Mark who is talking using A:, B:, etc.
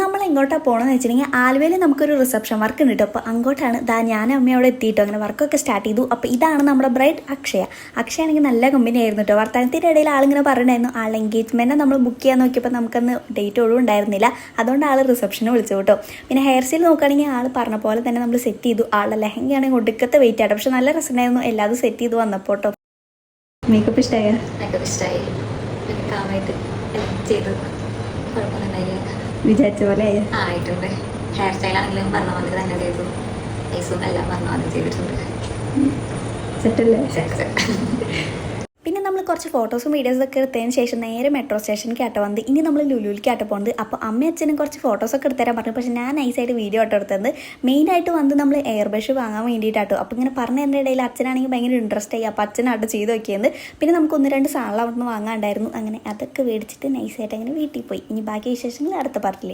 A: നമ്മൾ എങ്ങോട്ടാണ് പോകണമെന്ന് വെച്ചിട്ടുണ്ടെങ്കിൽ ആലുവയിൽ നമുക്കൊരു റിസപ്ഷൻ വർക്ക് ഉണ്ട് കേട്ടോ. അപ്പോൾ അങ്ങോട്ടാണ് ഞാൻ അമ്മയോടെ എത്തിയിട്ടോ. അങ്ങനെ വർക്കൊക്കെ സ്റ്റാർട്ട് ചെയ്തു. അപ്പോൾ ഇതാണ് നമ്മുടെ ബ്രൈഡ് അക്ഷയ ആണെങ്കിൽ നല്ല കമ്പനി ആയിരുന്നു കേട്ടോ. വർത്തമാനത്തിൻ്റെ ഇടയിൽ ആളിങ്ങനെ പറയണ്ടായിരുന്നു ആൾ എൻഗേജ്മെൻറ്റ് നമ്മൾ ബുക്ക് ചെയ്യാൻ നോക്കിയപ്പോൾ നമുക്കന്ന് ഡേറ്റ് ഒഴിവുണ്ടായിരുന്നില്ല. അതുകൊണ്ട് ആൾ റിസപ്ഷന് വിളിച്ചു കേട്ടോ. പിന്നെ ഹെയർ സ്റ്റൈൽ നോക്കുകയാണെങ്കിൽ ആൾ പറഞ്ഞ പോലെ തന്നെ നമ്മൾ സെറ്റ് ചെയ്തു. ആളുടെ ലെഹങ്കയാണെങ്കിൽ ഒടുക്കത്തെ വെയിറ്റ് ആട്ടോ. പക്ഷെ നല്ല രസമുണ്ടായിരുന്നു എല്ലാതും സെറ്റ് ചെയ്ത് വന്നപ്പോൾ കേട്ടോ. മേക്കപ്പ് ഇഷ്ടമായി വിചാരിച്ച പോലെ
B: ആയിട്ടുണ്ട്. ഹെയർ സ്റ്റൈൽ ആണെങ്കിലും പറഞ്ഞ മാതിരി തന്നെ ചെയ്തു. ഐസും എല്ലാം പറഞ്ഞ മാതിരി ചെയ്തിട്ടുണ്ട്.
A: സെറ്റല്ലേ? പിന്നെ നമ്മൾ കുറച്ച് ഫോട്ടോസും വീഡിയോസൊക്കെ എടുത്തതിന് ശേഷം നേരെ മെട്രോ സ്റ്റേഷനിലേക്ക് വന്നത്. ഇനി നമ്മൾ ലുലുവിലേക്ക് പോകുന്നത്. അപ്പോൾ അമ്മയും അച്ഛനും കുറച്ച് ഫോട്ടോസൊക്കെ എടുത്തുതരാൻ പറഞ്ഞു. പക്ഷേ ഞാൻ നൈസായിട്ട് വീഡിയോ എടുത്തത് മെയിനായിട്ട് വന്ന് നമ്മൾ എയർ ബ്രഷ് വാങ്ങാൻ വേണ്ടിയിട്ടാട്ടോ. അപ്പോൾ ഇങ്ങനെ പറഞ്ഞതിൻ്റെ ഇടയിൽ അച്ഛനാണെങ്കിൽ ഭയങ്കര ഇൻട്രസ്റ്റ് ആയി. അപ്പോൾ അച്ഛനായിട്ട് ചെയ്ത് നോക്കിയത്. പിന്നെ നമുക്ക് 1-2 സാധനം അവിടെ നിന്ന് വാങ്ങാണ്ടായിരുന്നു. അങ്ങനെ അതൊക്കെ മേടിച്ചിട്ട് നൈസായിട്ട് അങ്ങനെ വീട്ടിൽ പോയി. ഇനി ബാക്കി വിശേഷങ്ങൾ അടുത്ത പാർട്ടിൽ.